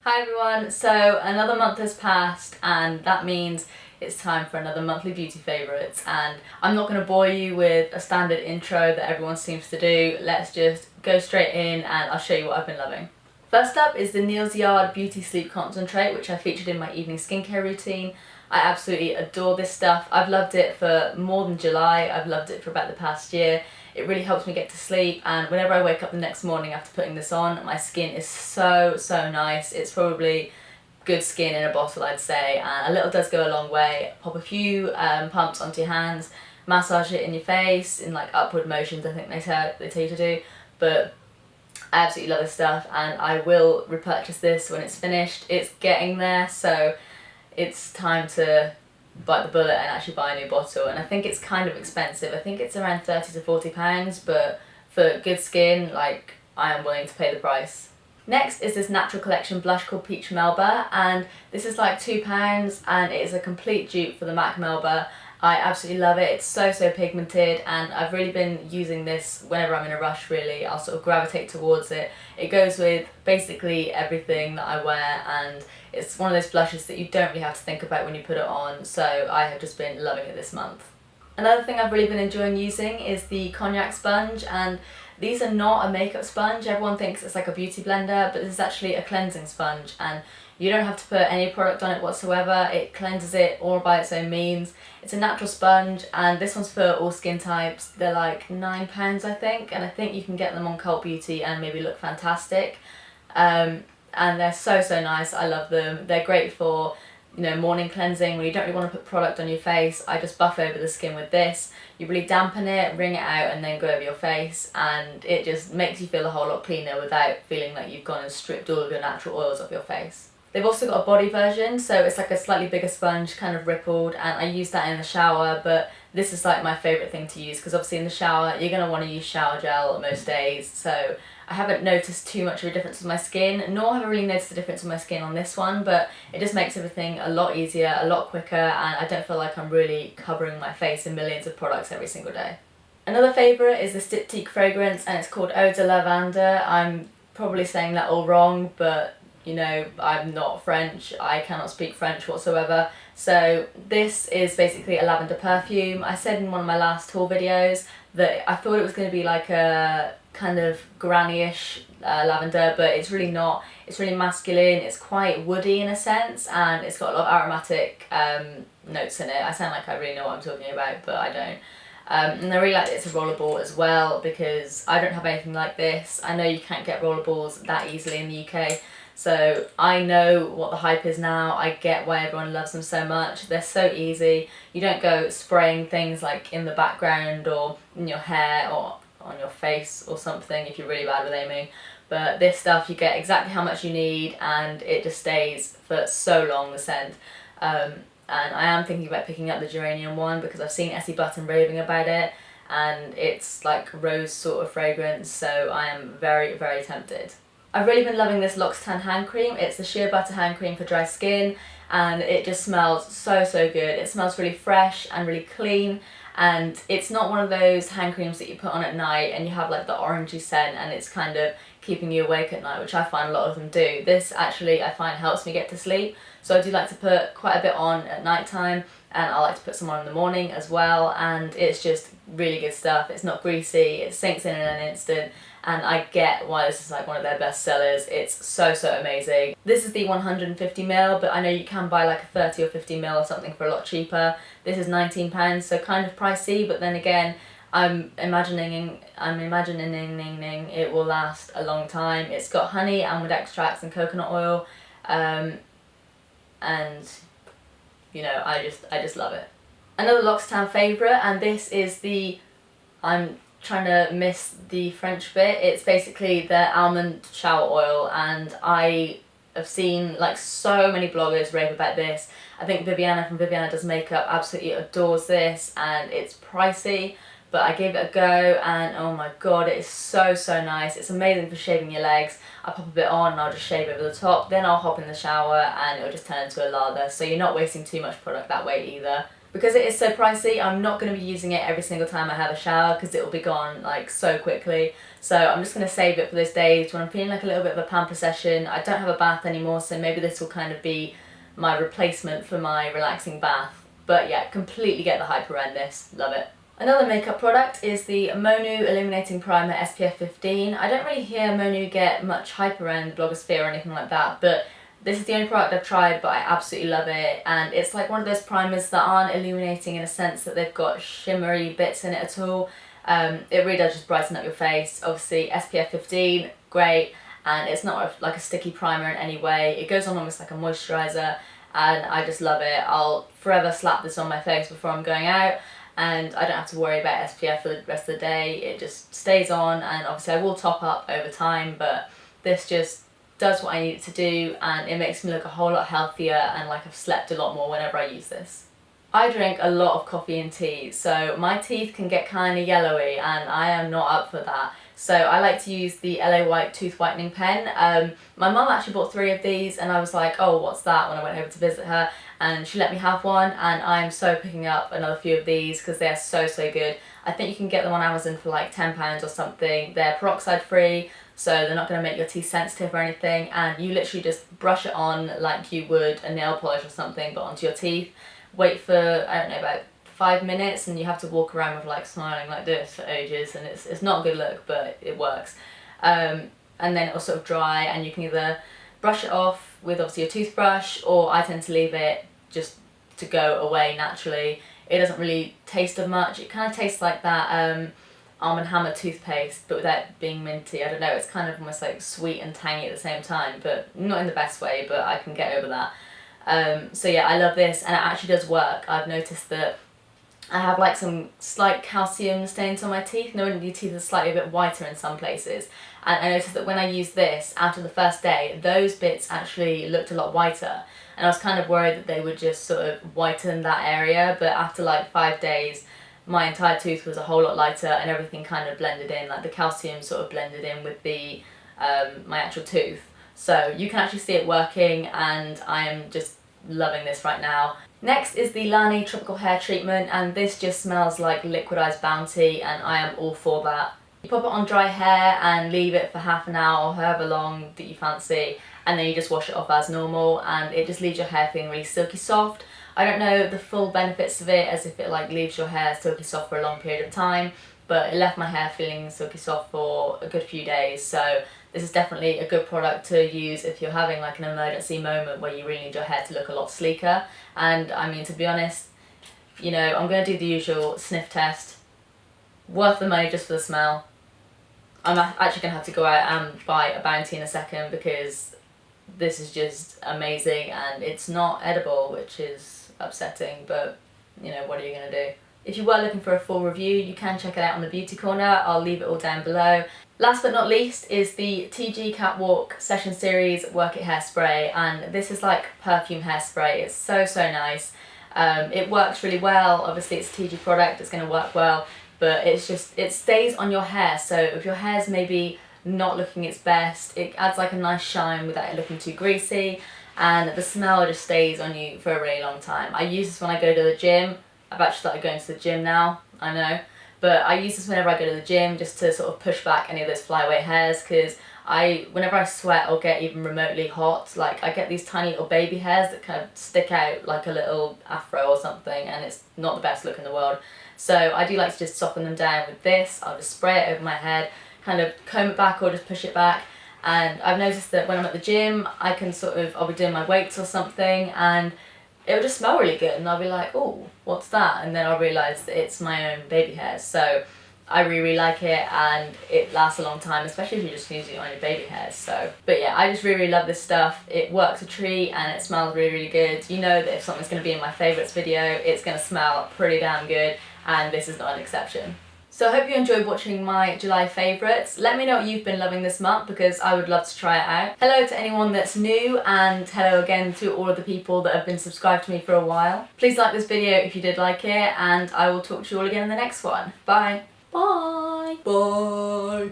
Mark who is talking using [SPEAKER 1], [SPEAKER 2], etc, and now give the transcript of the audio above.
[SPEAKER 1] Hi everyone, so another month has passed and that means it's time for another monthly beauty favourites, and I'm not going to bore you with a standard intro that everyone seems to do. Let's just go straight in and I'll show you what I've been loving. First up is the Neozeon Beauty Sleep Concentrate, which I featured in my evening skincare routine. I absolutely adore this stuff. I've loved it for more than July. I've loved it for about the past year. It really helps me get to sleep, and whenever I wake up the next morning after putting this on, my skin is so nice. It's probably good skin in a bottle, I'd say, and a little does go a long way. Pop a few pumps onto your hands, massage it in your face in like upward motions, I think they tell you to do, but I absolutely love this stuff and I will repurchase this when it's finished. It's getting there, so it's time to bite the bullet and actually buy a new bottle, and I think it's kind of expensive. I think it's around £30 to £40, but for good skin, like, I am willing to pay the price. Next is this Natural Collection blush called Peach Melba, and this is like £2 and it is a complete dupe for the MAC Melba. I absolutely love it. It's so pigmented, and I've really been using this whenever I'm in a rush. Really, I'll sort of gravitate towards it. It goes with basically everything that I wear, and it's one of those blushes that you don't really have to think about when you put it on, so I have just been loving it this month. Another thing I've really been enjoying using is the Cognac Sponge, and these are not a makeup sponge. Everyone thinks it's like a beauty blender, but this is actually a cleansing sponge, and you don't have to put any product on it whatsoever. It cleanses it all by its own means. It's a natural sponge, and this one's for all skin types. They're like £9, I think, and I think you can get them on Cult Beauty and maybe look fantastic. And they're so nice. I love them. They're great for, you know, morning cleansing when you don't really want to put product on your face. I just buff over the skin with this. You really dampen it, wring it out, and then go over your face, and it just makes you feel a whole lot cleaner without feeling like you've gone and stripped all of your natural oils off your face. They've also got a body version, so it's like a slightly bigger sponge, kind of rippled, and I use that in the shower, but this is like my favourite thing to use because obviously in the shower you're going to want to use shower gel most days, so I haven't noticed too much of a difference with my skin, nor have I really noticed a difference with my skin on this one, but it just makes everything a lot easier, a lot quicker, and I don't feel like I'm really covering my face in millions of products every single day. Another favourite is the Styptic fragrance, and it's called Eau de Lavender. I'm probably saying that all wrong, but you know, I'm not French, I cannot speak French whatsoever. So this is basically a lavender perfume. I said in one of my last haul videos that I thought it was going to be like a kind of granny-ish lavender, but it's really not. It's really masculine, it's quite woody in a sense, and it's got a lot of aromatic notes in it. I sound like I really know what I'm talking about, but I don't. And I really like that it's a rollerball as well, because I don't have anything like this. I know you can't get rollerballs that easily in the UK, so I know what the hype is now. I get why everyone loves them so much. They're so easy. You don't go spraying things like in the background or in your hair or on your face or something if you're really bad with aiming. But this stuff, you get exactly how much you need, and it just stays for so long, the scent. And I am thinking about picking up the geranium one because I've seen Essie Button raving about it, and it's like rose sort of fragrance, so I am very tempted. I've really been loving this L'Occitane hand cream. It's the sheer butter hand cream for dry skin, and it just smells so good. It smells really fresh and really clean, and it's not one of those hand creams that you put on at night and you have like the orangey scent and it's kind of keeping you awake at night, which I find a lot of them do. This actually I find helps me get to sleep, so I do like to put quite a bit on at night time, and I like to put some on in the morning as well, and it's just really good stuff. It's not greasy, it sinks in an instant, and I get why this is like one of their best sellers. It's so amazing. This is the 150ml, but I know you can buy like a 30 or 50ml or something for a lot cheaper. This is £19, so kind of pricey, but then again, I'm imagining it will last a long time. It's got honey, almond extracts and coconut oil, and you know, I just love it. Another L'Occitane favourite, and this is the, I'm trying to miss the French bit, it's basically the almond shower oil, and I have seen like so many bloggers rave about this. I think Viviana from Viviana Does Makeup absolutely adores this, and it's pricey, but I gave it a go, and oh my god, it is so nice. It's amazing for shaving your legs. I pop a bit on and I'll just shave over the top, then I'll hop in the shower and it'll just turn into a lather, so you're not wasting too much product that way either. Because it is so pricey, I'm not going to be using it every single time I have a shower because it will be gone like so quickly. So I'm just going to save it for those days when I'm feeling like a little bit of a pamper session. I don't have a bath anymore, so maybe this will kind of be my replacement for my relaxing bath. But yeah, completely get the hype around this. Love it. Another makeup product is the Monu Illuminating Primer SPF 15. I don't really hear Monu get much hype around the blogosphere or anything like that, but this is the only product I've tried, but I absolutely love it. And it's like one of those primers that aren't illuminating in a sense that they've got shimmery bits in it at all. It really does just brighten up your face. Obviously SPF 15, great, and it's not like a sticky primer in any way. It goes on almost like a moisturiser, and I just love it. I'll forever slap this on my face before I'm going out, and I don't have to worry about SPF for the rest of the day. It just stays on, and obviously I will top up over time, but this just does what I need it to do, and it makes me look a whole lot healthier and like I've slept a lot more whenever I use this. I drink a lot of coffee and tea, so my teeth can get kind of yellowy, and I am not up for that. So I like to use the LA White tooth whitening pen. My mum actually bought 3 of these, and I was like, oh, what's that, when I went over to visit her, and she let me have one, and I'm so picking up another few of these because they're so good. I think you can get them on Amazon for like £10 or something. They're peroxide free, so they're not going to make your teeth sensitive or anything, and you literally just brush it on like you would a nail polish or something, but onto your teeth. Wait for, I don't know, about 5 minutes, and you have to walk around with like smiling like this for ages, and it's not a good look, but it works. And then it'll sort of dry, and you can either brush it off with obviously a toothbrush, or I tend to leave it just to go away naturally. It doesn't really taste of much. It kind of tastes like that Arm & Hammer toothpaste, but without being minty. I don't know, it's kind of almost like sweet and tangy at the same time, but not in the best way, but I can get over that. So yeah, I love this, and it actually does work. I've noticed that I have like some slight calcium stains on my teeth. No, your teeth are slightly a bit whiter in some places, and I noticed that when I used this after the first day, those bits actually looked a lot whiter, and I was kind of worried that they would just sort of whiten that area, but after like 5 days, my entire tooth was a whole lot lighter, and everything kind of blended in, like the calcium sort of blended in with the my actual tooth. So you can actually see it working, and I am just loving this right now. Next is the Lonnie Tropical Hair Treatment, and this just smells like liquidized Bounty, and I am all for that. You pop it on dry hair and leave it for half an hour or however long that you fancy, and then you just wash it off as normal, and it just leaves your hair feeling really silky soft. I don't know the full benefits of it, as if it like leaves your hair silky soft for a long period of time, but it left my hair feeling silky soft for a good few days, so this is definitely a good product to use if you're having like an emergency moment where you really need your hair to look a lot sleeker. And I mean, to be honest, you know, I'm going to do the usual sniff test. Worth the money just for the smell. I'm actually going to have to go out and buy a Bounty in a second because this is just amazing, and it's not edible, which is upsetting, but you know, what are you going to do? If you were looking for a full review, you can check it out on the beauty corner. I'll leave it all down below. Last but not least is the TIGI Catwalk Session Series Work It Hairspray, and this is like perfume hairspray. It's so nice. It works really well. Obviously it's a TIGI product, it's going to work well, but it's just, it stays on your hair, so if your hair's maybe not looking its best, it adds like a nice shine without it looking too greasy, and the smell just stays on you for a really long time. I use this when I go to the gym. I've actually started going to the gym now, I know. But I use this whenever I go to the gym just to sort of push back any of those flyaaway hairs, because whenever I sweat or get even remotely hot, like I get these tiny little baby hairs that kind of stick out like a little afro or something, and it's not the best look in the world. So I do like to just soften them down with this. I'll just spray it over my head, kind of comb it back or just push it back. And I've noticed that when I'm at the gym, I can I'll be doing my weights or something, and it'll just smell really good, and I'll be like, oh, what's that? And then I'll realise that it's my own baby hairs. So I really like it, and it lasts a long time, especially if you're just using it on your baby hairs. So, but yeah, I just really love this stuff. It works a treat, and it smells really good. You know that if something's going to be in my favourites video, it's going to smell pretty damn good, and this is not an exception. So I hope you enjoyed watching my July favourites. Let me know what you've been loving this month, because I would love to try it out. Hello to anyone that's new, and hello again to all of the people that have been subscribed to me for a while. Please like this video if you did like it, and I will talk to you all again in the next one. Bye. Bye. Bye.